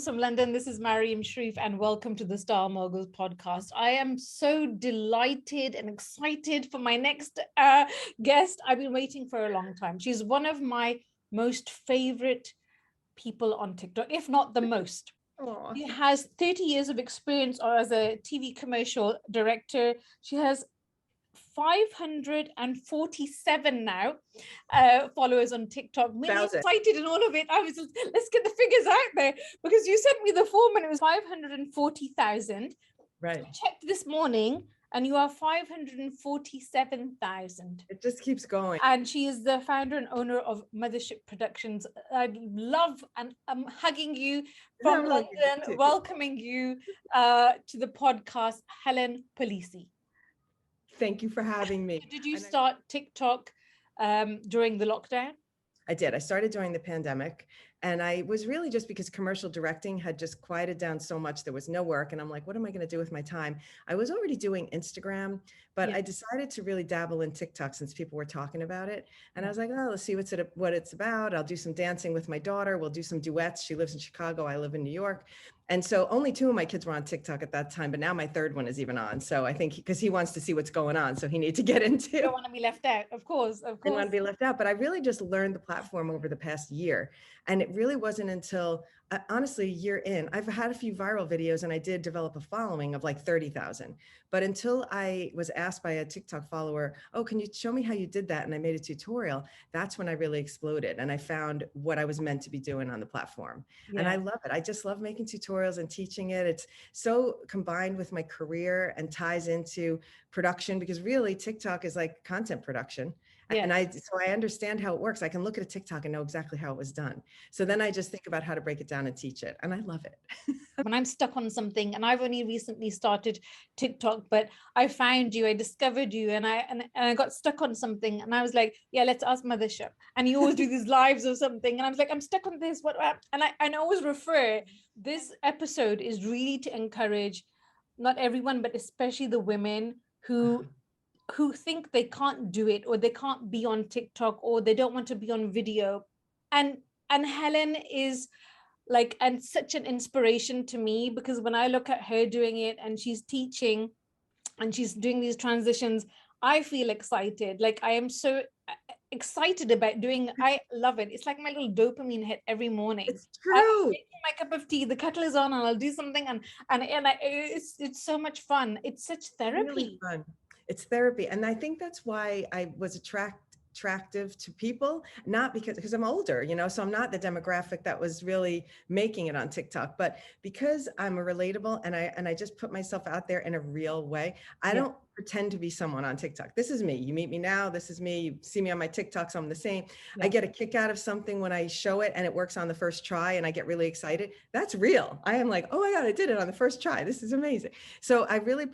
Moguls from London. This is Maryum, Sharif, and welcome to the Star Moguls podcast. I am so delighted and excited for my next guest. I've been waiting for a long time. She's one of my most favorite people on TikTok, if not the most. Aw. She has 30 years of experience as a TV commercial director. She has 547 now followers on TikTok. Really excited in all of it. I was just, let's get the figures out there, because you sent me the form and it was 540,000. Right. I checked this morning and you are 547,000. It just keeps going. And she is the founder and owner of Muthership Productions. I love, and I'm hugging you from London, welcoming you to the podcast, Helen Polise. Thank you for having me. Did you start TikTok during the lockdown? I did. I started during the pandemic, and I was really just because commercial directing had just quieted down so much. There was no work, and I'm like, what am I going to do with my time? I was already doing Instagram, but I decided to really dabble in TikTok since people were talking about it. And I was like, oh, let's see what it's about. I'll do some dancing with my daughter. We'll do some duets. She lives in Chicago. I live in New York. And so only 2 of my kids were on TikTok at that time, but now my third one is even on. So I think because he wants to see what's going on, so he needs to get into. You don't want to be left out, of course. I don't want to be left out, but I really just learned the platform over the past year. And it really wasn't until, honestly, a year in, I've had a few viral videos and I did develop a following of like 30,000. But until I was asked by a TikTok follower, oh, can you show me how you did that? And I made a tutorial. That's when I really exploded. And I found what I was meant to be doing on the platform. Yeah. And I love it. I just love making tutorials and teaching it. It's so combined with my career and ties into production, because really TikTok is like content production. Yeah. And so I understand how it works. I can look at a TikTok and know exactly how it was done. So then I just think about how to break it down and teach it. And I love it. When I'm stuck on something, and I've only recently started TikTok, but I found you, I discovered you, and I got stuck on something, and I was like, yeah, let's ask Mothership. And you always do these lives or something. And I was like, I'm stuck on this. And I always refer, this episode is really to encourage not everyone, but especially the women who think they can't do it, or they can't be on TikTok, or they don't want to be on video. And Helen is like, and such an inspiration to me, because when I look at her doing it and she's teaching and she's doing these transitions, I feel excited. Like, I am so excited about doing, I love it. It's like my little dopamine hit every morning. It's true. I'm making my cup of tea, the kettle is on, and I'll do something, and it's so much fun. It's such therapy. Really fun. It's therapy. And I think that's why I was attractive to people, not because I'm older, so I'm not the demographic that was really making it on TikTok, but because I'm a relatable and I just put myself out there in a real way. I don't pretend to be someone on TikTok. This is me. You meet me now. This is me. You see me on my TikTok, so I'm the same. I get a kick out of something when I show it and it works on the first try and I get really excited. That's real. I am like, oh my God, I did it on the first try. This is amazing. So I really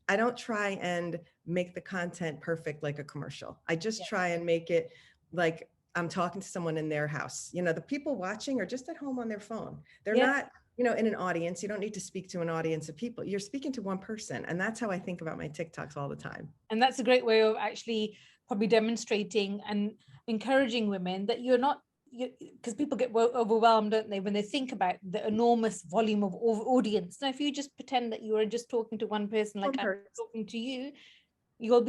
I don't try and make the content perfect like a commercial. I just try and make it like I'm talking to someone in their house. The people watching are just at home on their phone. They're not, in an audience. You don't need to speak to an audience of people. You're speaking to one person. And that's how I think about my TikToks all the time. And that's a great way of actually probably demonstrating and encouraging women that you're not, because people get overwhelmed, don't they, when they think about the enormous volume of audience. Now, if you just pretend that you are just talking to one person, like I'm talking to you, you'll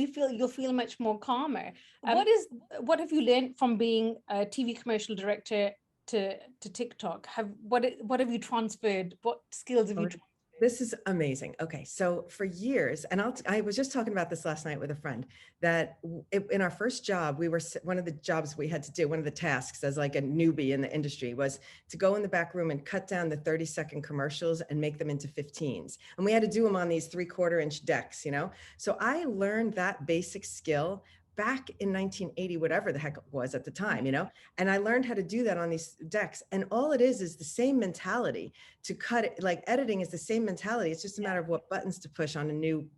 feel much more calmer. What have you learned from being a TV commercial director to TikTok? What have you transferred? What skills have you transferred? This is amazing. Okay, so for years, and I was just talking about this last night with a friend, that in our first job, one of the jobs we had to do, one of the tasks as like a newbie in the industry, was to go in the back room and cut down the 30-second commercials and make them into 15s. And we had to do them on these 3/4 inch decks, So I learned that basic skill back in 1980, whatever the heck it was at the time, and I learned how to do that on these decks. And all it is the same mentality to cut it. Like editing is the same mentality. It's just a matter of what buttons to push on a new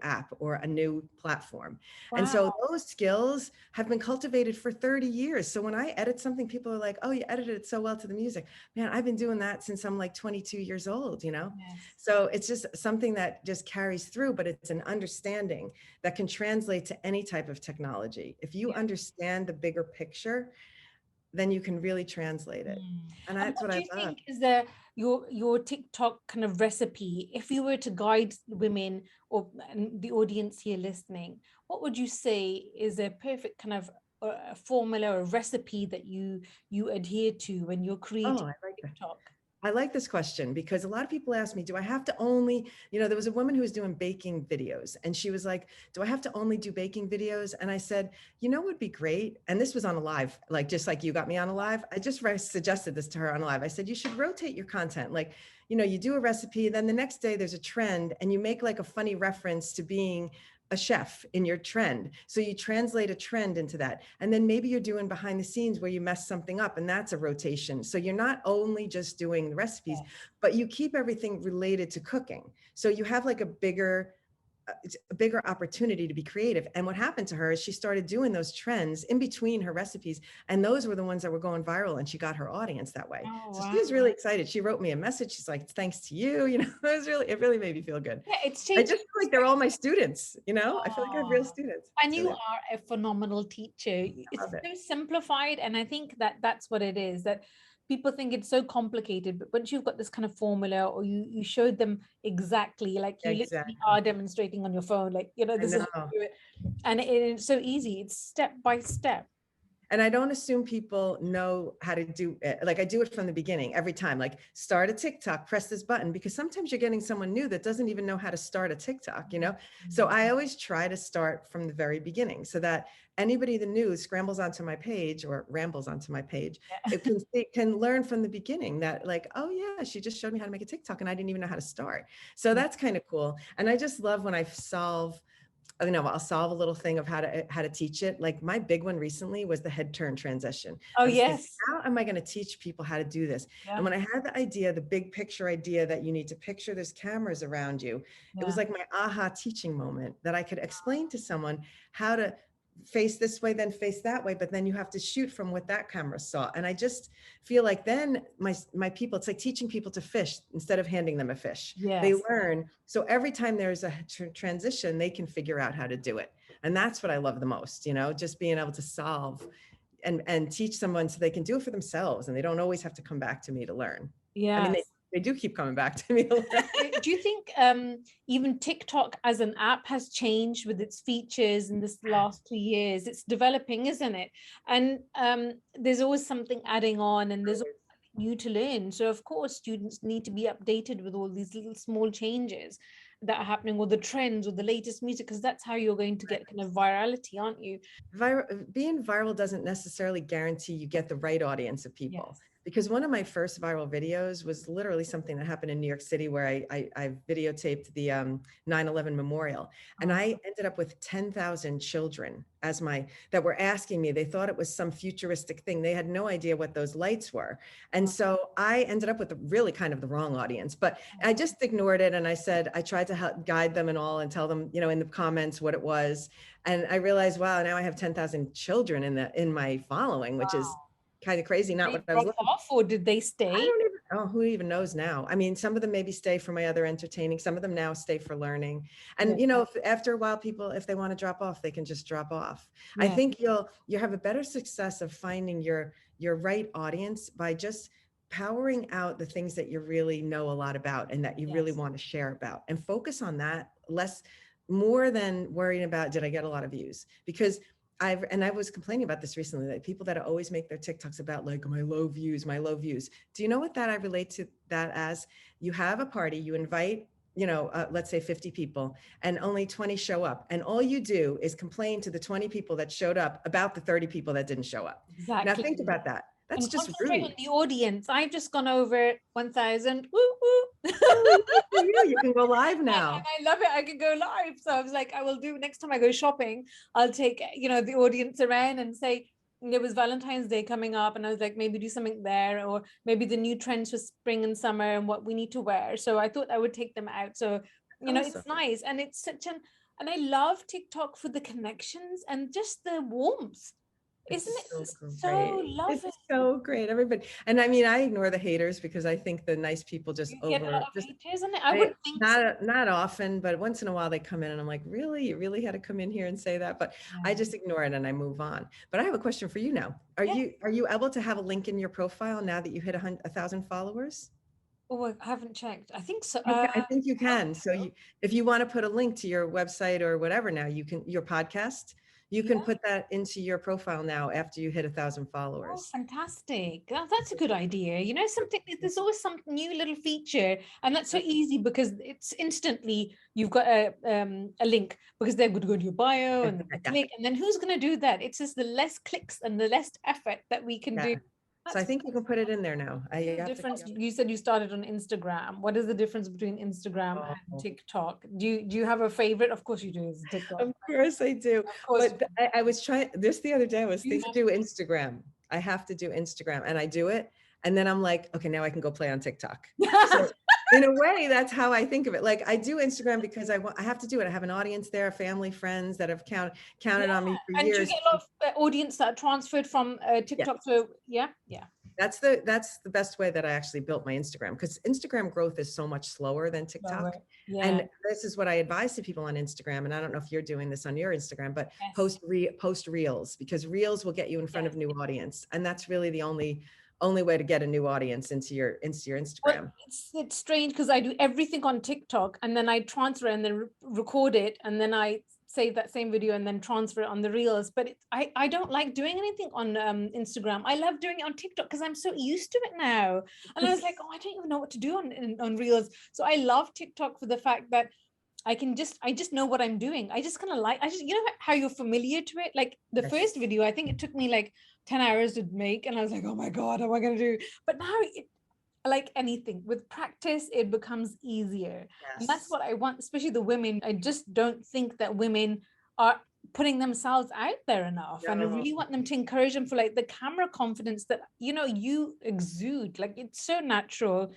app or a new platform. Wow. And so those skills have been cultivated for 30 years. So when I edit something, people are like, oh, you edited it so well to the music. Man, I've been doing that since I'm like 22 years old, Yes. So it's just something that just carries through, but it's an understanding that can translate to any type of technology. If you understand the bigger picture, then you can really translate it. Mm. And And that's what what do I you love. think is your TikTok kind of recipe? If you were to guide women or and the audience here listening, what would you say is a perfect kind of formula or recipe that you adhere to when you're Oh, creating I like that. TikTok? I like this question because a lot of people ask me, do I have to only, there was a woman who was doing baking videos and she was like, do I have to only do baking videos? And I said, what would be great? And this was on a live, like, just like you got me on a live. I just suggested this to her on a live. I said, you should rotate your content. Like, you do a recipe, then the next day there's a trend and you make like a funny reference to being a chef in your trend. So you translate a trend into that. And then maybe you're doing behind the scenes where you mess something up and that's a rotation. So you're not only just doing the recipes, but you keep everything related to cooking. So you have like it's a bigger opportunity to be creative. And what happened to her is she started doing those trends in between her recipes. And those were the ones that were going viral and she got her audience that way. Oh, So she wow. was really excited. She wrote me a message. She's like, thanks to you, it really made me feel good. Yeah, it's I changed. just feel like they're all my students, I feel like I have real Oh, students. and It's you really, are a phenomenal teacher. I It's love it. so simplified, and I think that that's what it is. That people think it's so complicated, but once you've got this kind of formula, or you showed them exactly, like you literally Exactly. are demonstrating on your phone, like I this is how know. you do it, and it's so easy. It's step by step. And I don't assume people know how to do it. Like I do it from the beginning every time, like start a TikTok, press this button, because sometimes you're getting someone new that doesn't even know how to start a TikTok. So I always try to start from the very beginning so that anybody the new scrambles onto my page or rambles onto my page, Yeah. it can learn from the beginning that like, oh yeah, she just showed me how to make a TikTok and I didn't even know how to start. So Yeah. that's kind of cool. And I just love when I'll solve a little thing of how to teach it. Like my big one recently was the head turn transition. Oh, I was thinking, yes. how am I going to teach people how to do this? Yeah. And when I had the idea, the big picture idea that you need to picture there's cameras around you, it was Yeah. like my aha teaching moment that I could explain to someone how to face this way, then face that way, but then you have to shoot from what that camera saw. And I just feel like then my people, it's like teaching people to fish instead of handing them a fish. They Yes. learn. So every time there's a transition, they can figure out how to do it. And that's what I love the most, just being able to solve and teach someone so they can do it for themselves. And they don't always have to come back to me to learn. I mean, Yes. they do keep coming back to me to learn. Do you think even TikTok as an app has changed with its features in this last 2 years? It's developing, isn't it? And there's always something adding on, and there's always something new to learn. So of course, students need to be updated with all these little small changes that are happening, or the trends, or the latest music, because that's how you're going to get kind of virality, aren't you? Being viral doesn't necessarily guarantee you get the right audience of people. Yes. Because one of my first viral videos was literally something that happened in New York City where I videotaped the 9/11 memorial. And Oh, I ended up with 10,000 children that were asking me, they thought it was some futuristic thing. They had no idea what those lights were. And oh, so I ended up with really kind of the wrong audience, but I just ignored it. And I tried to help guide them and all and tell them, in the comments what it was. And I realized, wow, now I have 10,000 children in my following, which is wow. kind of crazy. Did Not they what I was drop looking for. off, or did they I stay? don't even know who even knows now. I mean, some of them maybe stay for my other entertaining. Some of them now stay for learning. Yeah. And if after a while, people, if they want to drop off, they can just drop off. I Yeah. think you have a better success of finding your right audience by just powering out the things that you really know a lot about and that you really Yes. want to share about, and focus on that more than worrying about, did I get a lot of views? Because I was complaining about this recently, that people that always make their TikToks about like my low views. Do you know what that I relate to that as? You have a party, you invite, let's say 50 people, and only 20 show up. And all you do is complain to the 20 people that showed up about the 30 people that didn't show up. Now Exactly. think about that. That's And just concentrate on rude. the audience. I've just gone over 1,000. Woo woo. Oh, good for you. You can go live And now. I love it. I could go live. So I was like, I will do next time I go shopping. I'll take, the audience around and say, there was Valentine's Day coming up. And I was like, maybe do something there, or maybe the new trends for spring and summer and what we need to wear. So I thought I would take them out. So, Awesome. it's nice. And it's and I love TikTok for the connections and just the warmth. It's Isn't it so so great. It's lovely? so great. Everybody. And I mean, I ignore the haters because I think the nice people just You get a lot of just haters, isn't it? I wouldn't think so. not often, but once in a while they come in and I'm like, really? You really had to come in here and say that? But I Yeah. just ignore it and I move on. But I have a question for you now. Yeah. Are you able to have a link in your profile now that you hit 1,000 followers? Oh, I haven't checked. I think so. I think you I hope can. So so. if you want to put a link to your website or whatever now, you can, your podcast, you can Yeah. put that into your profile now after you hit 1,000 Oh, followers. fantastic. That's a good idea. You know, something, there's always some new little feature, and that's so easy because it's instantly you've got a link because they're going to go to your bio and then Yeah. click, and then who's going to do that? It's just the less clicks and the less effort that we can Yeah. do. So I That's think you can put it in there now. You the have to. difference. You said you started on Instagram. What is the difference between Instagram and Oh, TikTok? Do you have a favorite? Of course you do. It's TikTok. of course I do. Of course. But I was trying this the other day. I was You thinking have to do Instagram. I have to do Instagram and I do it. And then I'm like, okay, now I can go play on TikTok. So in a way, that's how I think of it. Like I do Instagram because I have to do it. I have an audience there, family, friends that have counted on me for And do you years. get a lot of audience that are transferred from Yeah. TikTok to, yeah? That's the best way that I actually built my Instagram because Instagram growth is so much slower than TikTok. Right. Yeah. And this is what I advise to people on Instagram. And I don't know if you're doing this on your Instagram, but Yes. post reels because reels will get you in front Yes. of new audience. And that's really the only way to get a new audience into your Well, Instagram. it's strange because I do everything on TikTok and then I transfer and then record it and then I save that same video and then transfer it on the reels. But I don't like doing anything on Instagram. I love doing it on TikTok because I'm so used to it now. And I was like, oh, I don't even know what to do on reels. So I love TikTok for the fact that I just know what I'm doing. I just kind of like, you know how you're familiar to it. Like the Yes. first video, I think it took me like 10 hours to make, and I was like, oh my God, how am I going to do? But now like anything with practice, it becomes easier. And that's Yes. what I want, especially the women. I just don't think that women are putting themselves out there enough. And I No. really want them to encourage them for like the camera confidence that, you exude. Like it's so natural,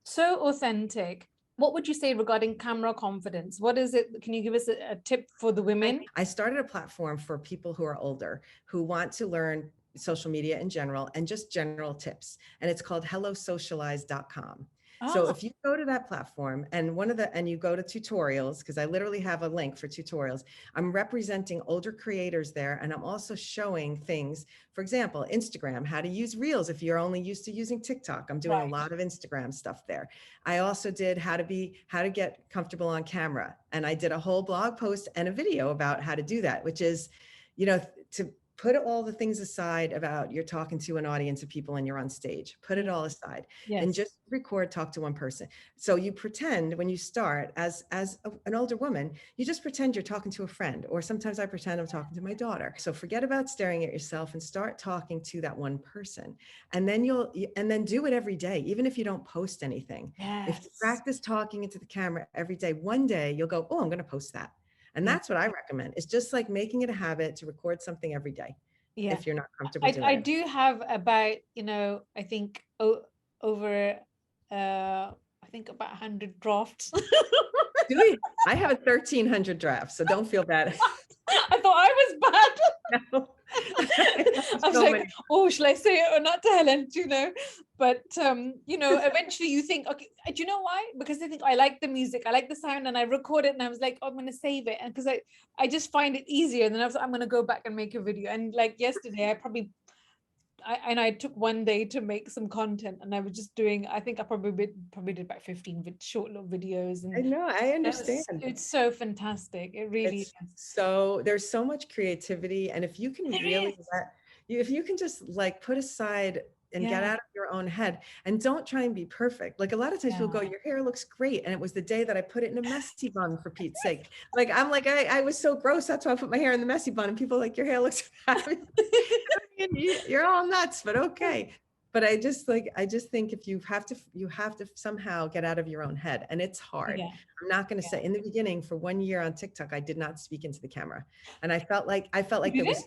so authentic. What would you say regarding camera confidence? What is it? Can you give us a tip for the women? I started a platform for people who are older who want to learn social media in general and just general tips. And it's called hellosocialize.com. So Oh, if you go to that platform and you go to tutorials, because I literally have a link for tutorials, I'm representing older creators there. And I'm also showing things, for example, Instagram, how to use Reels if you're only used to using TikTok. I'm doing a right. lot of Instagram stuff there. I also did how to get comfortable on camera. And I did a whole blog post and a video about how to do that, which is, to put all the things aside about you're talking to an audience of people and you're on stage, put it all aside and Yes. just talk to one person. So you pretend when you start as an older woman, you just pretend you're talking to a friend, or sometimes I pretend I'm talking to my daughter. So forget about staring at yourself and start talking to that one person. And then and then do it every day, even if you don't post anything. If you Yes. practice talking into the camera every day, one day you'll go, oh, I'm going to post that. And Yeah. that's what I recommend. It's just like making it a habit to record something every day Yeah. if you're not comfortable doing I it. do have about, I think over, I think about 100 drafts. Do we? I have a 1,300 draft, so don't feel bad. I thought I was bad. No. I was So like, many. oh, shall I say it or not to Helen? But eventually you think, okay, do you know why? Because I think I like the music, I like the sound, and I record it, and I was like, oh, I'm going to save it, and because I just find it easier. And then I was like, I'm going to go back and make a video. And like yesterday, I took one day to make some content, and I was just doing, I think I probably did about 15 short little videos, I and know, I understand. it's so fantastic. It really It's is. so there's so much creativity, and if you can There really is. if you can just like put aside and get Yeah. out of your own head and don't try and be perfect. Like a lot of times people go, Yeah. your hair looks great. And it was the day that I put it in a messy bun, for Pete's sake. Like, I'm like, I was so gross. That's why I put my hair in the messy bun. And people are like, your hair looks fabulous. You're all nuts, but okay. But I just think if you have to somehow get out of your own head, and it's hard. Yeah. I'm not going to say, in the beginning for 1 year on TikTok, I did not speak into the camera. And I felt like You there was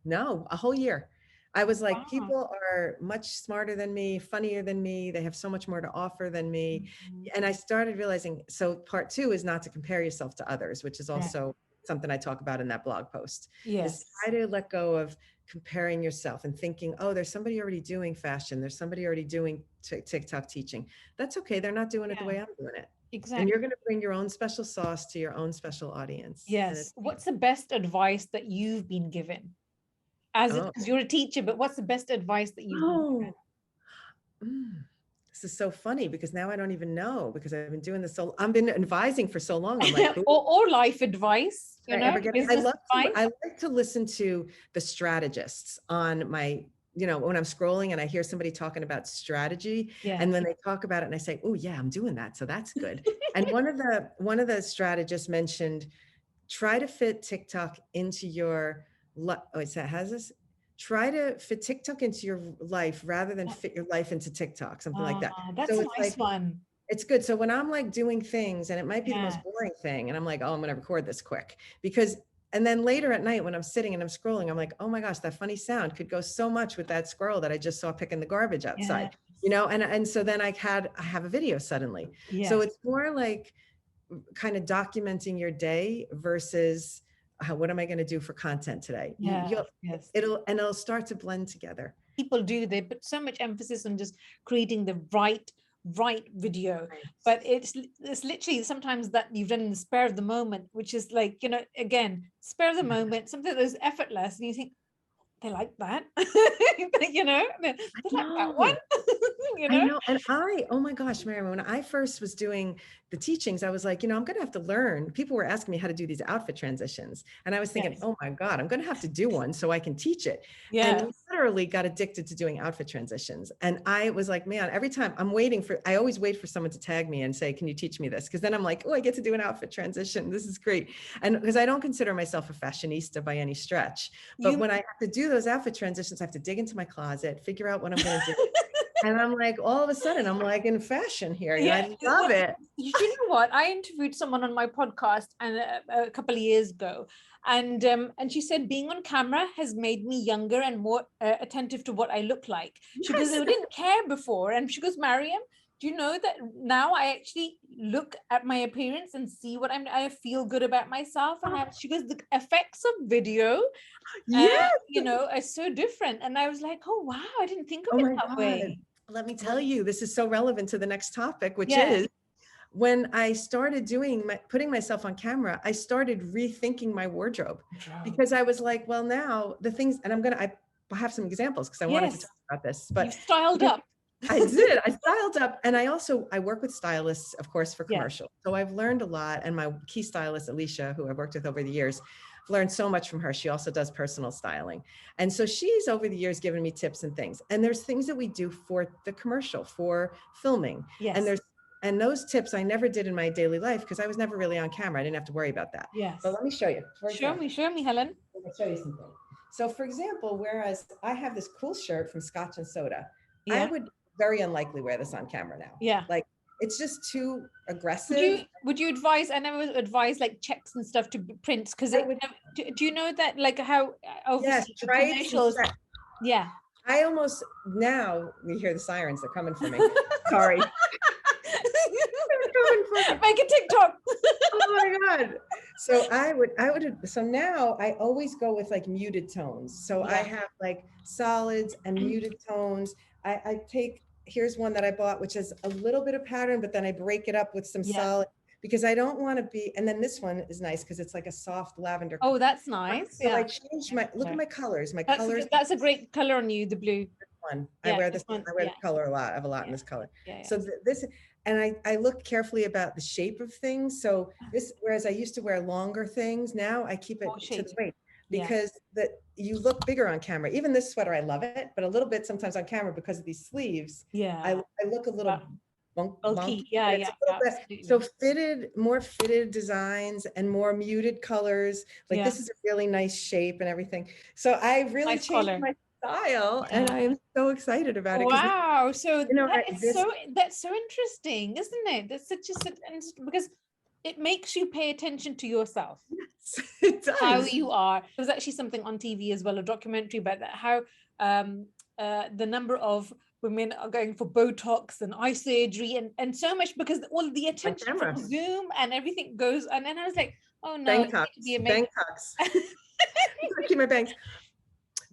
no, a whole year. I was like, Wow. people are much smarter than me, funnier than me. They have so much more to offer than me. Mhm. And I started realizing, so part 2 is not to compare yourself to others, which is Yeah. also something I talk about in that blog post, is Yes. try to let go of comparing yourself and thinking, oh, there's somebody already doing fashion. There's somebody already doing TikTok teaching. That's okay. They're not doing it the way I'm doing it. Exactly. And you're going to bring your own special sauce to your own special audience. Yes. What's the best advice that you've been given? Because you're a teacher, but what's the best advice that you've been given? This is so funny because now I don't even know, because I've been doing this I've been advising for so long. I'm like, or life advice, you know, I like to listen to the strategists on my, you know, when I'm scrolling and I hear somebody talking about strategy, and when they talk about it and I say, oh yeah, I'm doing that. So that's good. And one of the strategists mentioned, try to fit TikTok into your, try to fit TikTok into your life rather than fit your life into TikTok, something like that. That's so a nice one. It's good. So when I'm like doing things and it might be the most boring thing and I'm like, oh, I'm going to record this quick and then later at night when I'm sitting and I'm scrolling, I'm like, oh my gosh, that funny sound could go so much with that squirrel that I just saw picking the garbage outside, you know? And so then I have a video suddenly. So it's more like kind of documenting your day versus what am I going to do for content today? It'll start to blend together. People they put so much emphasis on just creating the right video, but it's literally sometimes that you've done in the spur of the moment, which is like, you know, again, spur of the moment, something that's effortless, and you think, they like that. You know, they like that one. You know? I know. And oh my gosh, Maryum, when I first was doing the teachings, I was like, you know, I'm going to have to learn. People were asking me how to do these outfit transitions. And I was thinking, oh my God, I'm going to have to do one so I can teach it. And I literally got addicted to doing outfit transitions. And I was like, man, every time I always wait for someone to tag me and say, can you teach me this? Because then I'm like, oh, I get to do an outfit transition. This is great. And because I don't consider myself a fashionista by any stretch, but when I have to do those outfit transitions, I have to dig into my closet, figure out what I'm going to do. And I'm like, all of a sudden, I'm like in fashion here. Yeah, I love it. You know what? I interviewed someone on my podcast and a couple of years ago, and she said being on camera has made me younger and more attentive to what I look like. She goes, I didn't care before, and she goes, Maryum, do you know that now I actually look at my appearance and see what I feel good about myself, and she goes, the effects of video, you know, are so different. And I was like, oh wow, I didn't think of it that way. Let me tell you, this is so relevant to the next topic, which is when I started putting myself on camera, I started rethinking my wardrobe because I was like, well, now the things, and I have some examples because I wanted to talk about this, but you styled up. I did. I styled up. And I work with stylists, of course, for commercial. So I've learned a lot. And my key stylist, Alicia, who I've worked with over the years, learned so much from her. She also does personal styling. And so she's over the years given me tips and things. And there's things that we do for the commercial, for filming. And those tips I never did in my daily life because I was never really on camera. I didn't have to worry about that. But let me show you. Show me, Helen. Let me show you something. So for example, whereas I have this cool shirt from Scotch and Soda, I would very unlikely wear this on camera now. Like it's just too aggressive. Would you advise? I never advise like checks and stuff to prints because do you know that like how commercials? I almost now we hear the sirens. They're coming for me. Sorry. Make a TikTok. Oh my God. So so now I always go with like muted tones. So I have like solids and muted tones. I take, here's one that I bought, which has a little bit of pattern, but then I break it up with some solid because I don't want to be, and then this one is nice because it's like a soft lavender. Oh, that's nice. So I changed look at my colors. That's a great color on you, the blue. One. I wear this one. I wear the color a lot. I have a lot in this color. So this, and I look carefully about the shape of things. So this, whereas I used to wear longer things, now I keep it to the waist because you look bigger on camera. Even this sweater, I love it, but a little bit sometimes on camera because of these sleeves. I look a little bulky. So more fitted designs and more muted colors. Like this is a really nice shape and everything. So I really changed my style and I am so excited about it. Wow. So that's so interesting, isn't it? That's because it makes you pay attention to yourself. Yes, it does. How you are. There was actually something on TV as well, a documentary about that, how the number of women are going for Botox and eye surgery and so much because all the attention from Zoom and everything goes. And then I was like, oh no, Bangkoks. Keep my bangs.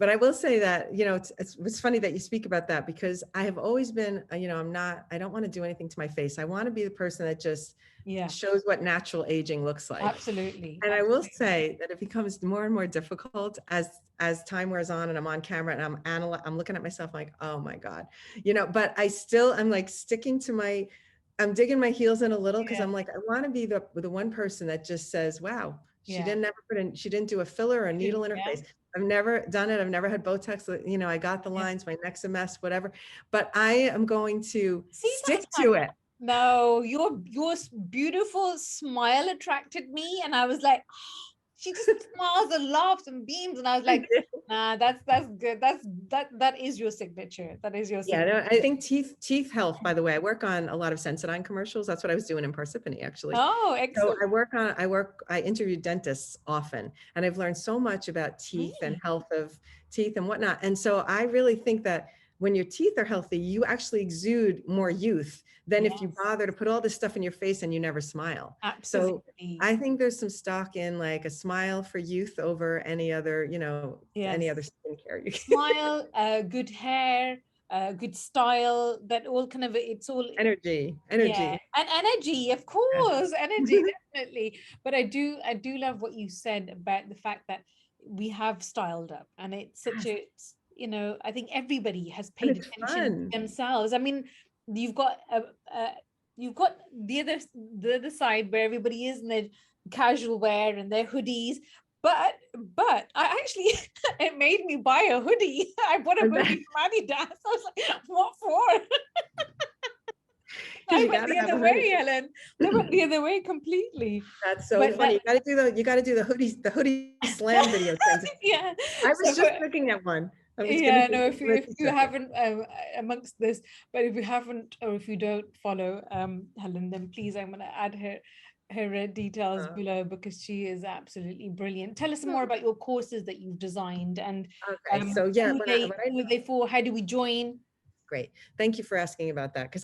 But I will say that, it's funny that you speak about that, because I have always been, I don't want to do anything to my face. I want to be the person that just shows what natural aging looks like. Absolutely. And I will say that it becomes more and more difficult as time wears on, and I'm on camera and I'm looking at myself like, oh my God, but I'm like I'm digging my heels in a little, because I'm like, I want to be the one person that just says, wow, she didn't do a filler or a needle in her face. I've never done it. I've never had Botox. I got the lines, my neck's a mess, whatever, but I am going to stick to it. No, your beautiful smile attracted me, and I was like, oh, she just smiles and laughs and beams, and I was like, nah, that's good. That is your signature. That is your signature. Yeah, no, I think teeth health. By the way, I work on a lot of Sensodyne commercials. That's what I was doing in Parsippany, actually. Oh, excellent. So I interview dentists often, and I've learned so much about teeth and health of teeth and whatnot. And so I really think that when your teeth are healthy, you actually exude more youth than if you bother to put all this stuff in your face and you never smile. Absolutely. So I think there's some stock in like a smile for youth over any other, any other skincare. Smile, good hair, good style, that all kind of, it's all energy. Yeah. And energy, of course, energy, definitely. But I do love what you said about the fact that we have styled up, and it's such a, I think everybody has paid attention to themselves. I mean, you've got the other side where everybody is in their casual wear and their hoodies. But I actually, it made me buy a hoodie. I bought a hoodie from Adidas. I was like, what for? I went the other way, Helen. I went the other way completely. That's so funny. You got to do the hoodie slam video. Yeah. I was just looking at one. If you haven't amongst this, but if you haven't, or if you don't follow Helen, then please, I'm going to add her details below, because she is absolutely brilliant. Tell us more about your courses that you've designed, and so who are they for? How do we join? Great. Thank you for asking about that, because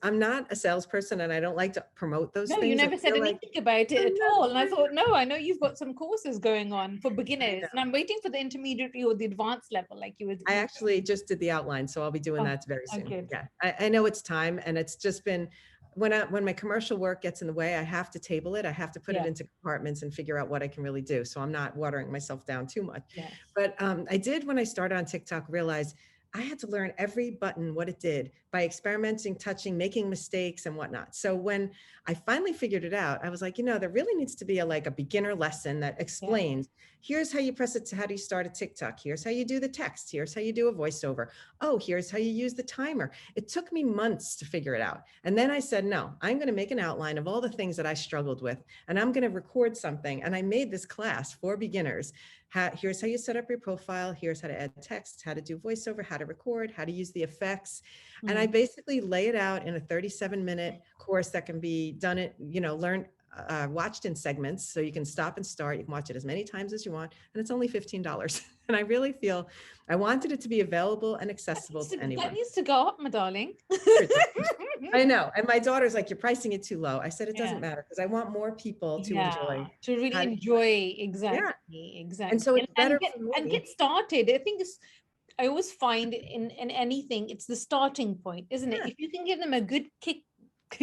I'm not a salesperson, and I don't like to promote those things. No, you never said anything about it at all. And I thought, no, I know you've got some courses going on for beginners, and I'm waiting for the intermediate or the advanced level, like you would. I actually just did the outline, so I'll be doing that very soon. Yeah, I know it's time, and it's just been when my commercial work gets in the way, I have to table it. I have to put it into compartments and figure out what I can really do. So I'm not watering myself down too much. But I did, when I started on TikTok, realize I had to learn every button, what it did, by experimenting, touching, making mistakes and whatnot. So when I finally figured it out, I was like, there really needs to be a beginner lesson that explains, here's how you press it, how do you start a TikTok? Here's how you do the text. Here's how you do a voiceover. Oh, here's how you use the timer. It took me months to figure it out. And then I said, no, I'm going to make an outline of all the things that I struggled with, and I'm going to record something. And I made this class for beginners. Here's how you set up your profile. Here's how to add text, how to do voiceover, how to record, how to use the effects. And I basically lay it out in a 37-minute course that can be done watched in segments. So you can stop and start. You can watch it as many times as you want. And it's only $15. And I really feel I wanted it to be available and accessible to anyone. That needs to go up, my darling. I know. And my daughter's like, you're pricing it too low. I said, it doesn't matter, because I want more people to enjoy. To really enjoy. Exactly. Exactly. And so it's better and get started. I think I always find in anything, it's the starting point, isn't it? If you can give them a good kick, if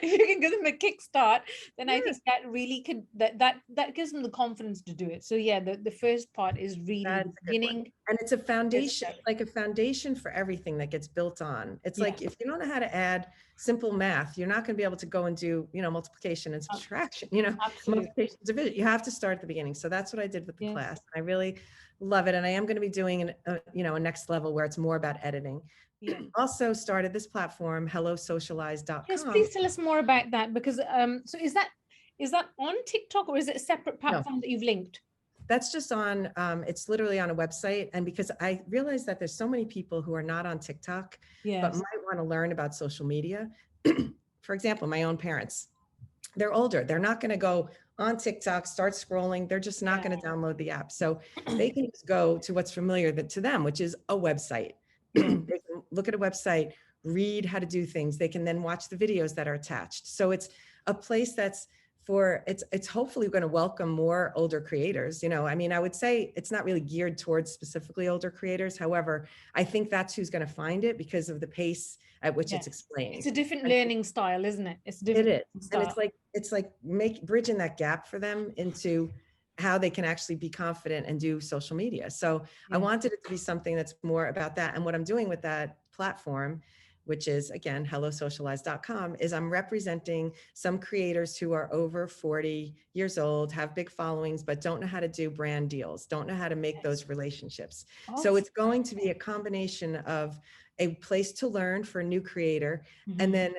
you can give them a kickstart, then I think that really could that gives them the confidence to do it. So the first part is really the beginning, and it's a foundation, like a foundation for everything that gets built on. It's like, if you don't know how to add simple math, you're not going to be able to go and do multiplication and subtraction, multiplication, division. You have to start at the beginning. So that's what I did with the class. I really love it, and I am going to be doing a next level where it's more about editing. Also started this platform, hellosocialize.com. Yes, please tell us more about that, because so is that on TikTok, or is it a separate platform that you've linked? That's just on, it's literally on a website. And because I realized that there's so many people who are not on TikTok, but might want to learn about social media. For example, my own parents, they're older. They're not going to go on TikTok, start scrolling. They're just not going to download the app. So they can just go to what's familiar to them, which is a website. They can look at a website, read how to do things. They can then watch the videos that are attached. So it's a place that's it's hopefully going to welcome more older creators. I mean, I would say it's not really geared towards specifically older creators. However, I think that's who's going to find it because of the pace at which it's Yes. explained. It's a different And learning style, isn't it? It's a it different is. And style. it's like bridging that gap for them into how they can actually be confident and do social media. So I wanted it to be something that's more about that. And what I'm doing with that platform, which is again, hellosocialize.com, is I'm representing some creators who are over 40 years old, have big followings, but don't know how to do brand deals, don't know how to make those relationships. So it's going to be a combination of a place to learn for a new creator, and then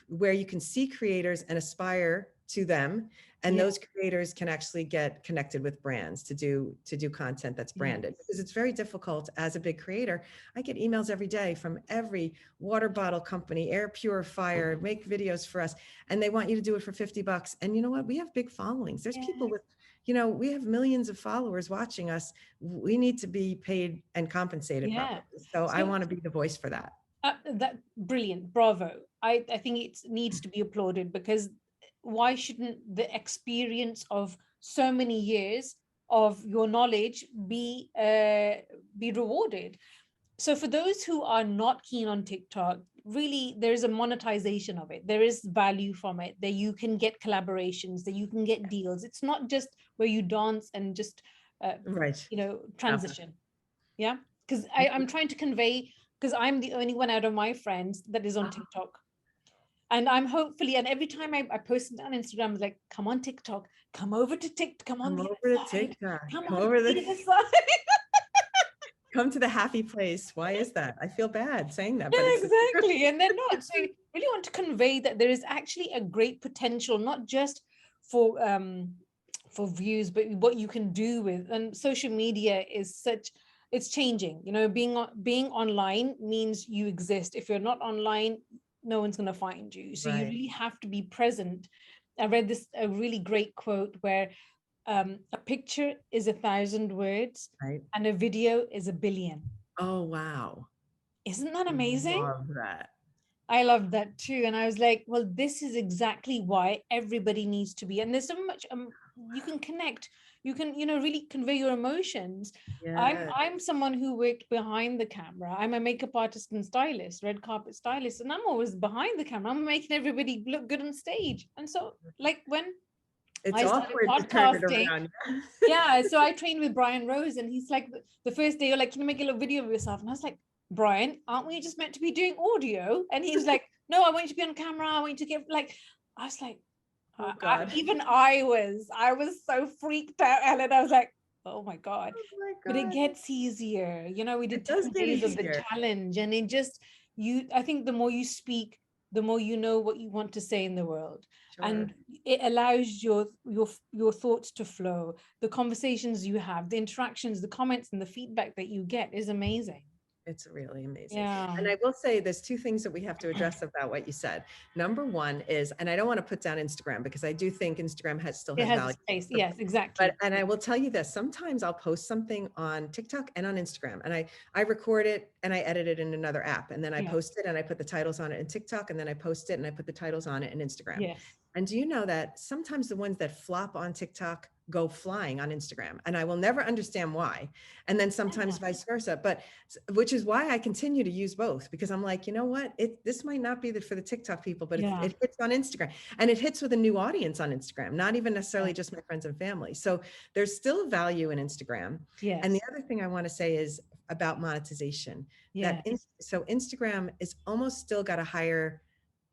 where you can see creators and aspire to them, and those creators can actually get connected with brands to do content that's branded, because it's very difficult as a big creator. I get emails every day from every water bottle company, air purifier, make videos for us, and they want you to do it for $50. And you know what? We have big followings. There's people with, we have millions of followers watching us. We need to be paid and compensated properly. So I want to be the voice for that. That brilliant, bravo. I think it needs to be applauded, because why shouldn't the experience of so many years of your knowledge be rewarded? So for those who are not keen on TikTok, really there is a monetization of it. There is value from it. That you can get collaborations, that you can get deals. It's not just where you dance and just transition. Yeah, because I'm trying to convey, because I'm the only one out of my friends that is on TikTok. And I'm hopefully, and every time I post it on Instagram, I'm like, come on TikTok, come over to TikTok, come on the other side. Come over the other side. Come to the happy place. Why is that? I feel bad saying that, Yeah, but exactly. And they're not. So I really want to convey that there is actually a great potential, not just for views, but what you can do with. And social media is it's changing. Being online means you exist. If you're not online, no one's going to find you. So you really have to be present. I read a really great quote where a picture is 1,000 words, and a video is 1 billion. Oh, wow. Isn't that amazing? I love that. I love that too. And I was like, well, this is exactly why everybody needs to be. And there's so much you can connect. You can, really convey your emotions. I'm someone who worked behind the camera. I'm a makeup artist and stylist, red carpet stylist, and I'm always behind the camera. I'm making everybody look good on stage. And so, like when it's I started podcasting, so I trained with Brian Rose, and he's like, the first day, you're like, can you make a little video of yourself? And I was like, Brian, aren't we just meant to be doing audio? And he was like, no, I want you to be on camera. I want you to get I was like, I was so freaked out, Helen. I was like, oh my God. But it gets easier. We did 10 days of the challenge, and it just, I think the more you speak, the more you know what you want to say in the world. And it allows your thoughts to flow. The conversations you have, the interactions, the comments, and the feedback that you get is amazing. It's really amazing. And I will say there's two things that we have to address about what you said. Number one is, and I don't want to put down Instagram, because I do think Instagram still has value. Space. Yes, exactly. And I will tell you this, sometimes I'll post something on TikTok and on Instagram, and I record it and I edit it in another app, and then I post it and I put the titles on it in TikTok, and then I post it and I put the titles on it in Instagram. Yes. And do you know that sometimes the ones that flop on TikTok go flying on Instagram, and I will never understand why. And then sometimes vice versa, but which is why I continue to use both, because I'm like, you know what, this might not be for the TikTok people, but it hits on Instagram, and it hits with a new audience on Instagram, not even necessarily just my friends and family. So there's still value in Instagram. Yes. And the other thing I want to say is about monetization. So Instagram is almost still got a higher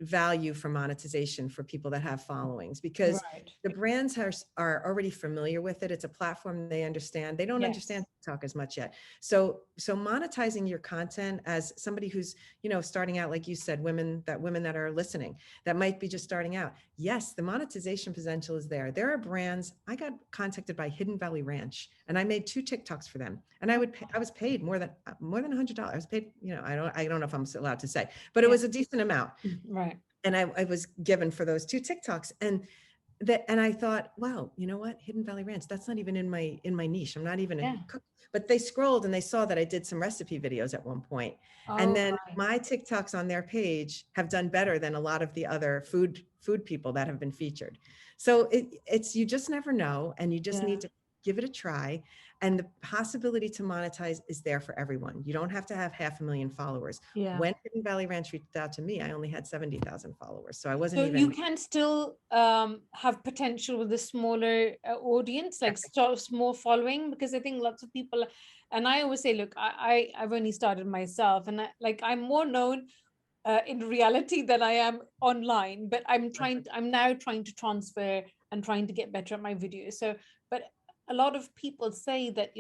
value for monetization for people that have followings, because the brands are already familiar with it. It's a platform they understand. They don't understand TikTok as much yet. So monetizing your content as somebody who's, starting out, like you said, women that are listening, that might be just starting out. Yes, the monetization potential is there. There are brands. I got contacted by Hidden Valley Ranch, and I made 2 TikToks for them. And I was paid more than $100. I was paid, I don't know if I'm allowed to say, but it was a decent amount. Right. And I was given for those 2 TikToks. And and I thought, wow, you know what? Hidden Valley Ranch, that's not even in my niche. I'm not even a Yeah. cook. But they scrolled and they saw that I did some recipe videos at one point. And Oh, then right. my TikToks on their page have done better than a lot of the other food people that have been featured. So it's you just never know, and you just Yeah. need to give it a try. And the possibility to monetize is there for everyone. You don't have to have 500,000 followers. Yeah. When Hidden Valley Ranch reached out to me, I only had 70,000 followers. So I wasn't So you even. can still have potential with a smaller audience, like sort of small following, because I think lots of people, and I always say, look, I've only started myself, and I'm more known in reality than I am online, but I'm now trying to transfer and trying to get better at my videos. So, but a lot of people say that,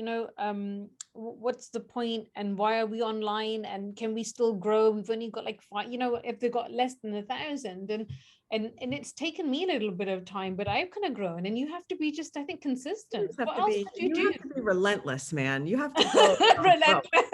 what's the point and why are we online and can we still grow? We've only got like five, if they've got less than 1,000, and it's taken me a little bit of time, but I've kind of grown, and you have to be just, I think, consistent. What else could you do? You have to be relentless, man. You have to go. Relentless.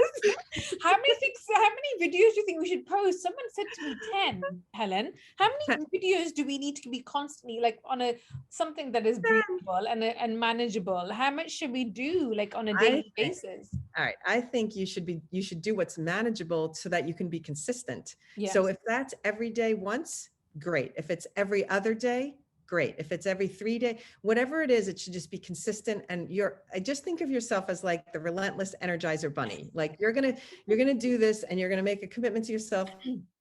How many videos do you think we should post? Someone said to me 10, Helen. How many videos do we need to be constantly, like, on a something that is breathable and manageable? How much should we do, like, on a daily basis? All right. I think you should do what's manageable so that you can be consistent. So Yes. if that's every day once, great. If it's every other day, great. If it's every 3 day, whatever it is, it should just be consistent. And I just think of yourself as like the relentless Energizer bunny. Like you're going to do this, and you're going to make a commitment to yourself,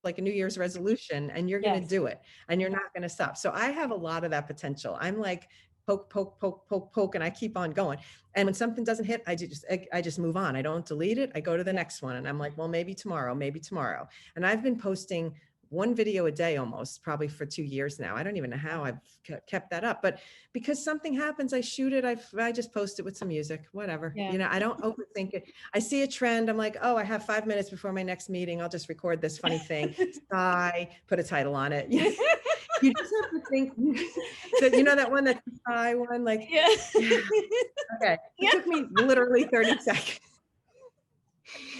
like a New Year's resolution, and you're going to Yes. do it, and you're not going to stop. So I have a lot of that potential. I'm like, poke, poke, poke, poke, poke, and I keep on going. And when something doesn't hit, I just move on. I don't delete it. I go to the next one, and I'm like, well, maybe tomorrow, maybe tomorrow. And I've been posting one video a day almost, probably for 2 years now. I don't even know how I've kept that up, but because something happens, I shoot it. I just post it with some music, whatever. Yeah. I don't overthink it. I see a trend. I'm like, oh, I have 5 minutes before my next meeting. I'll just record this funny thing. Sigh, put a title on it. You just have to think that, that one, that's the sigh one, like, Yeah. okay. It took me literally 30 seconds.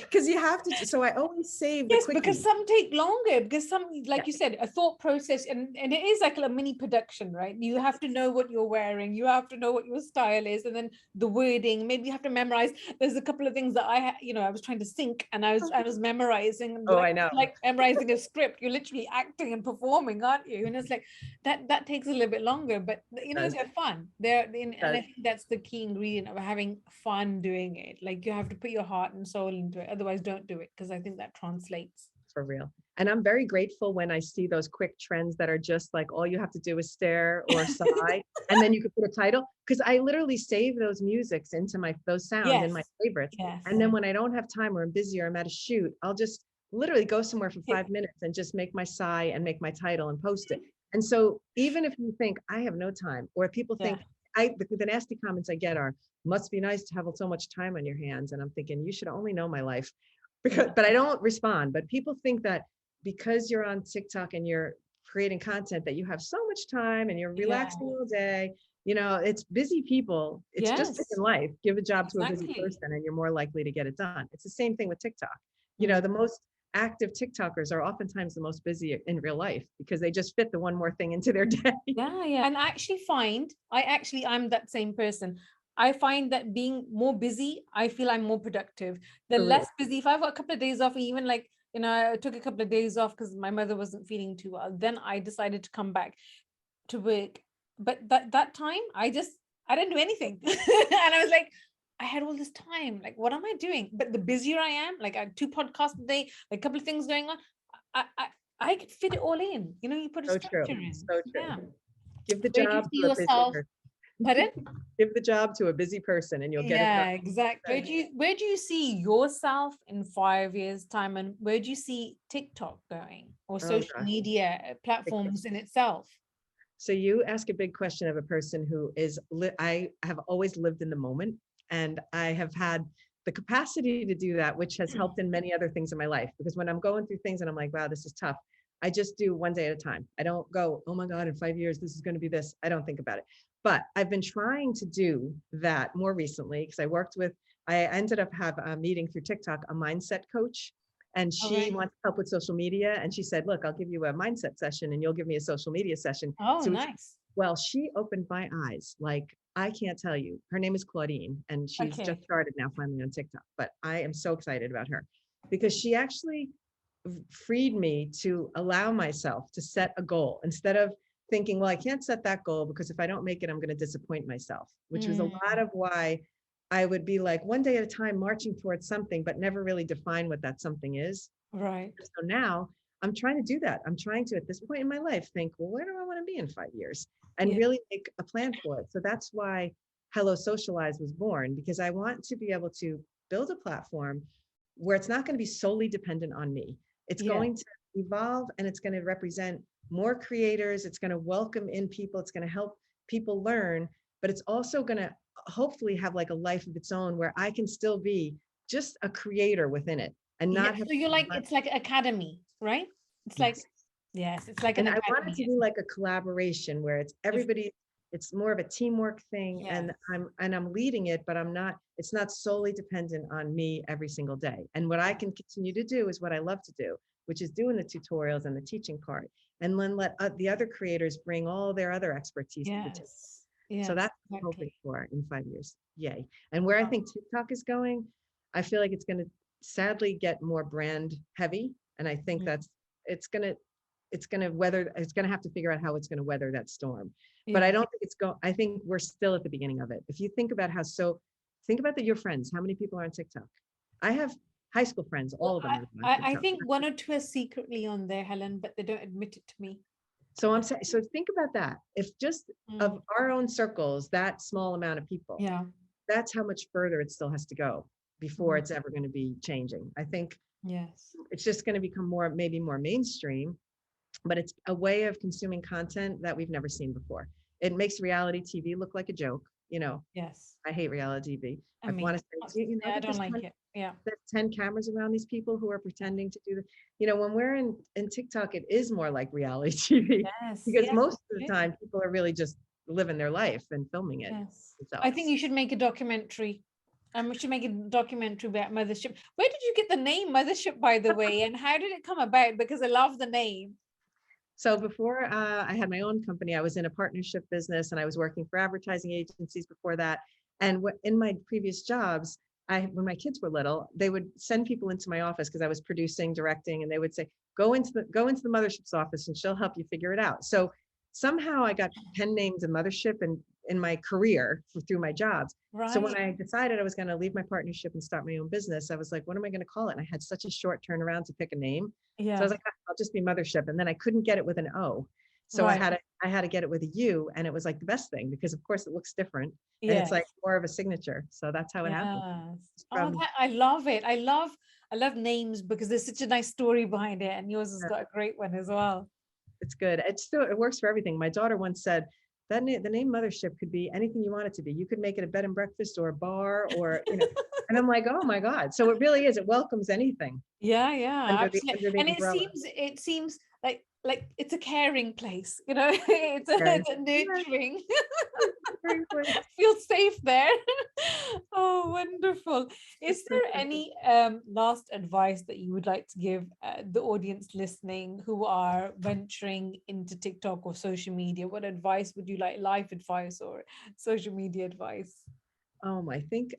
Because you have to, so I always save the Yes, quickie. because some take longer, because some, like you said, a thought process, and it is like a mini production, right? You have to know what you're wearing, you have to know what your style is, and then the wording, maybe you have to memorize. There's a couple of things that I was trying to sync, and I was memorizing, and I know. like memorizing a script. You're literally acting and performing, aren't you? And it's like that takes a little bit longer, but they're fun. And I think that's the key ingredient of having fun doing it. Like you have to put your heart and soul into it. Otherwise, don't do it, because I think that translates. For real. And I'm very grateful when I see those quick trends that are just like, all you have to do is stare or sigh, and then you could put a title. Because I literally save those musics into those sounds in my favorites. Yes. And then when I don't have time, or I'm busy, or I'm at a shoot, I'll just literally go somewhere for 5 minutes and just make my sigh and make my title and post it. And so even if you think I have no time, or people think, the nasty comments I get are, must be nice to have so much time on your hands. And I'm thinking, you should only know my life. But I don't respond. But people think that because you're on TikTok and you're creating content, that you have so much time and you're relaxing all day. It's busy people. It's just in life. Give a job to a busy person, and you're more likely to get it done. It's the same thing with TikTok. The most active TikTokers are oftentimes the most busy in real life, because they just fit the one more thing into their day. Yeah. And I'm that same person. I find that being more busy, I feel I'm more productive. The less busy, if I've got a couple of days off, even like, I took a couple of days off because my mother wasn't feeling too well, then I decided to come back to work. But that time, I didn't do anything. And I was like, I had all this time. Like, what am I doing? But the busier I am, like I had 2 podcasts a day, like a couple of things going on, I could fit it all in. You put a structure in. So true. Yeah. Give the Where do you job see to a busy yourself? person. Pardon? Give the job to a busy person, and you'll get it done. Yeah, exactly. Where do you see yourself in 5 years' time, and where do you see TikTok going, or social media platforms in itself? So you ask a big question of a person who is, I have always lived in the moment, and I have had the capacity to do that, which has helped in many other things in my life. Because when I'm going through things and I'm like, wow, this is tough, I just do one day at a time. I don't go, oh my God, in 5 years, this is going to be this. I don't think about it. But I've been trying to do that more recently, because I ended up have a meeting through TikTok, a mindset coach. and All she right. wants help with social media. And she said, look, I'll give you a mindset session and you'll give me a social media session. Oh, So nice. well, she opened my eyes. Like, I can't tell you. Her name is Claudine, and she's just Okay. started now finally on TikTok. But I am so excited about her because she actually freed me to allow myself to set a goal instead of thinking, well, I can't set that goal because if I don't make it, I'm going to disappoint myself, which was a lot Mm, of why I would be like one day at a time marching towards something, but never really define what that something is. right. So now I'm trying to do that. I'm trying to, at this point in my life, think, well, where do I want to be in 5 years? And Yeah. really make a plan for it. So that's why Hello Socialize was born, because I want to be able to build a platform where it's not going to be solely dependent on me. It's Yeah. going to evolve and it's going to represent more creators. It's going to welcome in people. It's going to help people learn, but it's also going to hopefully have like a life of its own where I can still be just a creator within it and Yeah. not have So you're like, to. it's like academy, right? It's like, Yes. yes, it's like an And I want it to academy. be like a collaboration where it's If- everybody, it's more of a teamwork thing. Yeah. And I'm leading it, but it's not solely dependent on me every single day. And what I can continue to do is what I love to do, which is doing the tutorials and the teaching part. And then let the other creators bring all their other expertise to the table. Yes. So Yes, that's what I'm hoping exactly. for in 5 years. Yay. And where I think TikTok is going, I feel like it's going to sadly get more brand heavy. And I think Mhm. it's going to, it's going to have to figure out how it's going to weather that storm. But I Yeah. don't think I think we're still at the beginning of it. If you think about think about your friends, how many people are on TikTok? I have high school friends, Well, all of them are on I TikTok. think one or two are secretly on there, Helen, but they don't admit it to me. So I'm saying, so think about that. If just Mm, of our own circles, that small amount of people, yeah. that's how much further it still has to go before Mm, it's ever going to be changing. I think yes. it's just going to become maybe more mainstream, but it's a way of consuming content that we've never seen before. It makes reality TV look like a joke. Yes. I hate reality TV. I I want mean, to say, you know yeah, I that don't like it. Yeah. there's 10 cameras around these people who are pretending to do the, when we're in TikTok, it is more like reality TV Yes. because Yes. most of the Absolutely. time people are really just living their life and filming it Yes. I think themselves. you should make a documentary. We should make a documentary about Mothership. Where did you get the name Mothership, by the way? And how did it come about? Because I love the name. So before I had my own company, I was in a partnership business and I was working for advertising agencies before that. And in my previous jobs, when my kids were little, they would send people into my office because I was producing, directing, and they would say, go into the mothership's office and she'll help you figure it out. So somehow I got pen names and mothership and in my career through my jobs. So when Right. I decided I was going to leave my partnership and start my own business, I was like, what am I going to call it? And I had such a short turnaround to pick a name. So I Yeah. was like, I'll just be Mothership. And then I couldn't get it with an O. So I Right. had to get it with a U. And it was like the best thing because of course it looks different and it's Yes. like more of a signature. So that's how it happened. Yes. Oh, From I love it. I love names because there's such a nice story behind it. And yours has got a great one as well. It's good. It works for everything. My daughter once said the name Mothership could be anything you want it to be. You could make it a bed and breakfast or a bar or, and I'm like, oh my God. So it really is. It welcomes anything Yeah, yeah, absolutely. under the And umbrella. it seems like it's a caring place, Very, it's a yeah, nurturing. very quick. Feel safe there. Oh, wonderful. Is there any last advice that you would like to give the audience listening who are venturing into TikTok or social media? What advice would you like, life advice or social media advice? I think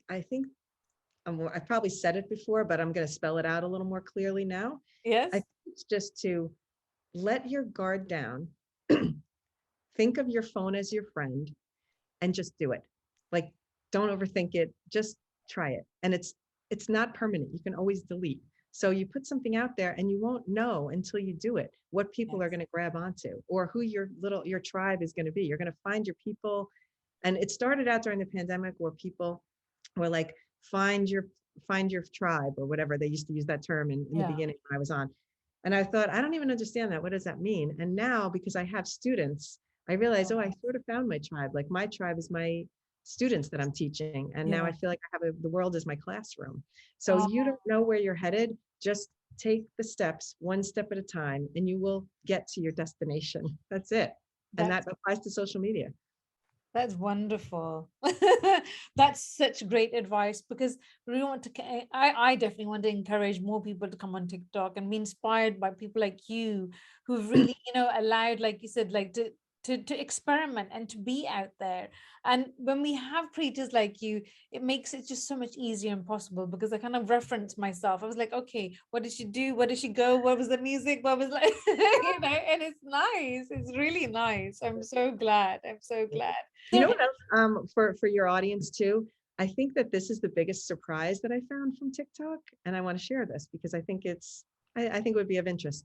I've probably said it before, but I'm going to spell it out a little more clearly now. I Yes? think it's just to let your guard down, think of your phone as your friend, and just do it. Like, don't overthink it. Just try it. And it's not permanent. You can always delete. So you put something out there and you won't know until you do it what people Yes. are going to grab onto or who your tribe is going to be. You're going to find your people. And it started out during the pandemic where people were like, find your tribe or whatever. They used to use that term in the Yeah. beginning when I was on. And I thought, I don't even understand that. What does that mean? And now, because I have students, I realize, oh, I sort of found my tribe. Like my tribe is my students that I'm teaching. And now Yeah. I feel like I have the world is my classroom. So Oh, you don't know where you're headed. Just take the steps one step at a time and you will get to your destination. That's it. And that that's applies to social media. That's wonderful. That's such great advice, because we want to, I definitely want to encourage more people to come on TikTok and be inspired by people like you who've really, allowed, like you said, like to experiment and to be out there. And when we have creators like you, it makes it just so much easier and possible, because I kind of referenced myself. I was like, okay, what did she do? Where did she go? What was the music? What was like, and it's nice. It's really nice. I'm so glad. I'm so glad. You know So, what else, for your audience too? I think that this is the biggest surprise that I found from TikTok, and I want to share this because I think I think it would be of interest.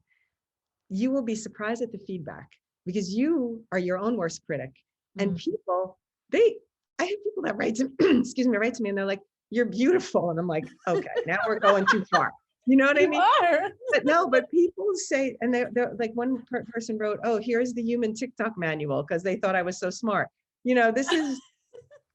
You will be surprised at the feedback because you are your own worst critic, and mm, people, I have people that write to excuse me, write to me, and they're like, "You're beautiful," and I'm like, "Okay, now we're going too far." You know what I you mean? are. But no, but people say, and they're like, one person wrote, "Oh, here's the human TikTok manual," because they thought I was so smart. This is,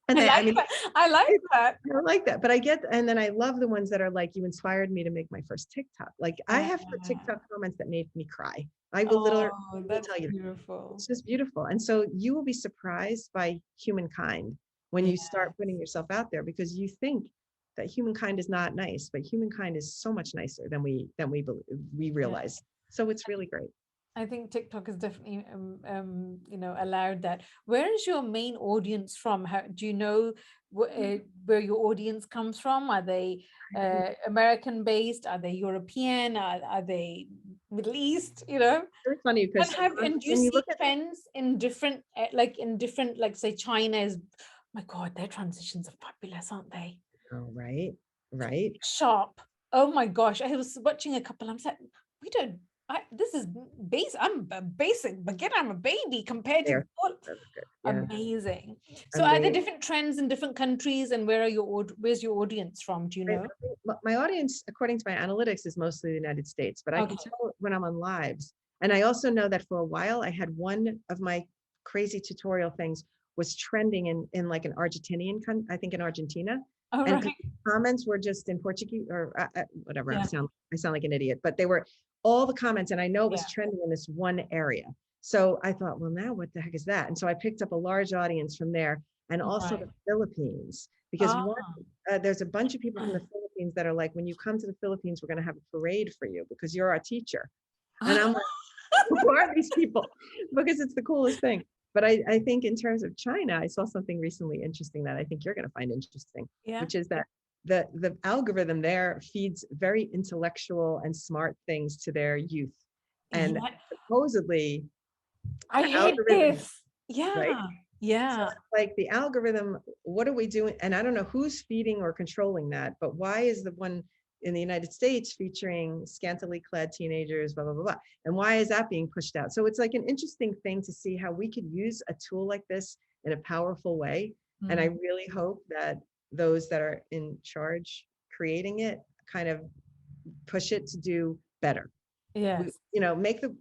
and I I like mean, that. I like that. I like that, but and then I love the ones that are like, "You inspired me to make my first TikTok." Like I have put Uh, TikTok comments that made me cry. I will literally oh, that's tell you, beautiful. it's just beautiful. And so you will be surprised by humankind when Yeah. you start putting yourself out there, because you think that humankind is not nice, but humankind is so much nicer than we Yeah. realize. So it's really great. I think TikTok has definitely, allowed that. Where is your main audience from? How do you know where your audience comes from? Are they American based? Are they European? Are they Middle East? It's funny because And do you when you see look at, trends in different, like say China is, my God, their transitions are fabulous, aren't they? oh, right, right. Sharp. Oh my gosh, I was watching a couple. I'm like, we don't. This is base. I'm a basic beginner. I'm a baby compared to There. all. That's good. Yeah. Amazing. So, are there Amazing. different trends in different countries, and where's your audience from? Do you I know? think my audience, according to my analytics, is mostly the United States, but I can Okay. tell when I'm on lives. And I also know that for a while, I had one of my crazy tutorial things was trending in like an I think in Argentina. All And right. comments were just in Portuguese or whatever. Yeah. I sound like an idiot, but they were all the comments, and I know it was Yeah. trending in this one area. So I thought, well, now what the heck is that? And so I picked up a large audience from there, and also Right. the Philippines, because Ah. there's a bunch of people from the Philippines that are like, when you come to the Philippines, we're going to have a parade for you because you're our teacher. And I'm like, who are these people? Because it's the coolest thing. But I think in terms of China, I saw something recently interesting that I think you're going to find interesting, Yeah. which is that the algorithm there feeds very intellectual and smart things to their youth. And Yeah. supposedly I the hate algorithm, this. right? Yeah. So Yeah. like the algorithm, what are we doing? And I don't know who's feeding or controlling that, but why is the one in the United States featuring scantily clad teenagers, blah, blah, blah, blah. And why is that being pushed out? So it's like an interesting thing to see how we could use a tool like this in a powerful way. And I Mm. really hope that those that are in charge creating it kind of push it to do better. Yes.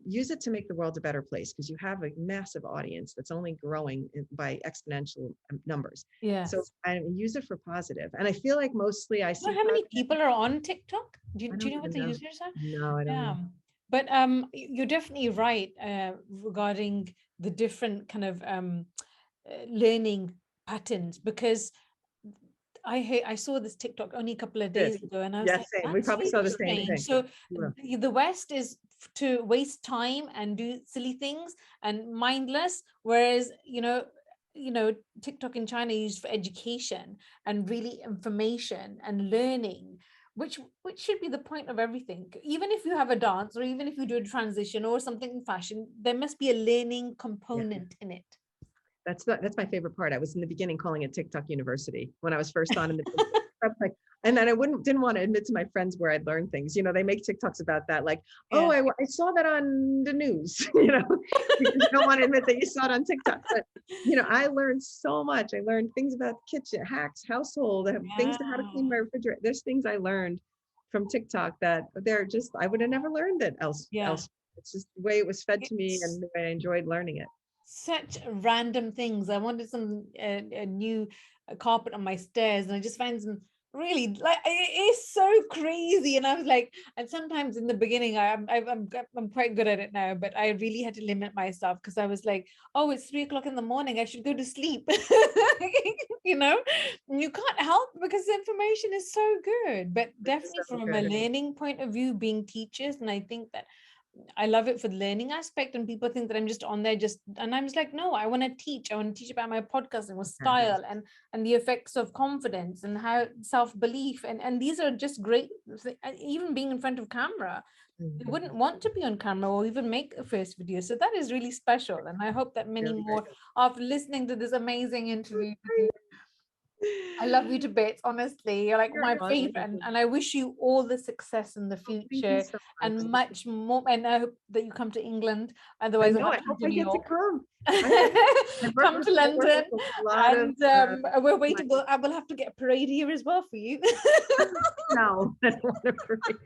Use it to make the world a better place, because you have a massive audience that's only growing by exponential numbers. So Yes. I use it for positive, and I feel like mostly I You know see how many positive. people are on TikTok? Do you, I do you don't know what even the know. users are? No, I don't Yeah. know. But you're definitely right regarding the different kind of learning patterns, because I saw this TikTok only a couple of Good. days ago, and I was Yeah, like, same. We that's probably saw really the same strange. thing. So Yeah. the West is to waste time and do silly things and mindless, whereas TikTok in China is used for education and really information and learning, which should be the point of everything. Even if you have a dance, or even if you do a transition or something in fashion, there must be a learning Yeah. component in it. That's my favorite part. I was in the beginning calling it TikTok University when I was first on in the I was like, and then I didn't want to admit to my friends where I'd learned things. They make TikToks about that, like, oh, Yeah. I saw that on the news, because you don't want to admit that you saw it on TikTok. But I learned so much. I learned things about kitchen hacks, household, things to how to clean my Yeah. refrigerator. There's things I learned from TikTok that they're just, I would have never learned it Yeah. else. It's just the way it was fed to me It's and the way I enjoyed learning it. such random things. I wanted some a new carpet on my stairs, and I just found some Really, like it is so crazy. And I was like, and sometimes in the beginning, I'm quite good at it now, but I really had to limit myself because I was like, oh, it's 3 o'clock in the morning, I should go to sleep. You know, you can't help because the information is so good. But It's definitely so from a good. learning point of view, being teachers, and I think that I love it for the learning aspect, and people think that I'm just on there and I'm just like, no, I want to teach. I want to teach about my podcasting with style and the effects of confidence and how self-belief, and these are just great. Even being in front of camera, you Mhm. wouldn't want to be on camera or even make a first video. So that is really special, and I hope that many Really great. more, after listening to this amazing interview with you, I love you to bits, honestly. You're like You're my favorite. awesome. And I wish you all the success in the Thank you future so much. and much more. And I hope that you come to England. I Otherwise, I'll know. have I to come hope to I New get to York. come. I work Come with to London. a lot of And we're my, waiting. I will have to get a parade here as well for you. no, I don't want to parade.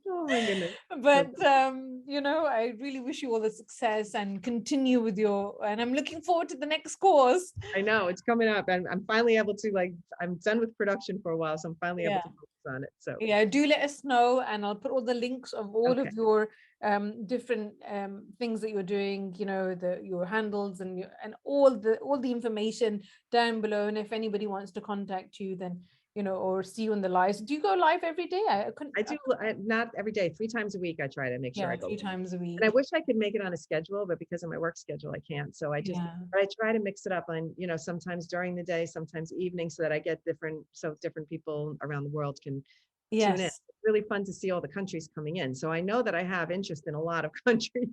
Oh my goodness. But I really wish you all the success and continue with and I'm looking forward to the next course. I know it's coming up, and I'm finally able to, like, I'm done with production for a while, so I'm finally able Yeah. to focus on it. So Yeah, do let us know, and I'll put all the links of all okay. of your different things that you're doing, your handles and all the information down below. And if anybody wants to contact you, then or see you on the lives. Do you go live every day? I couldn't. I do, not every day, 3 times a week. I try to make sure Yeah, I go. 3 times a And I week. wish I could make it on a schedule, but because of my work schedule, I can't. So Yeah. but I try to mix it up on, sometimes during the day, sometimes evening, so that I get different people around the world can tune in. Yes. It's really fun to see all the countries coming in. So I know that I have interest in a lot of countries.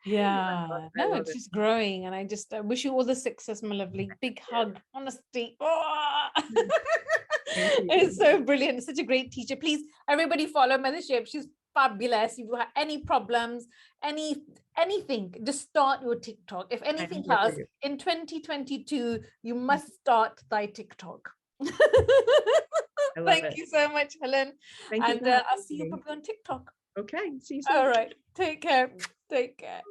Yeah. I No, love it's it. just growing, and I wish you all the success, my lovely. Big hug, honestly. Oh. Thank you. It's so brilliant. Such a great teacher. Please, everybody follow Mothership. She's fabulous. If you have any problems, anything, just start your TikTok. If I'm anything here for else, you. in 2022, you must start thy TikTok. I love Thank it. you so much, Helen. Thank you And for having I'll see you me. probably on TikTok. Okay. See you All soon. right. Take care. Take care.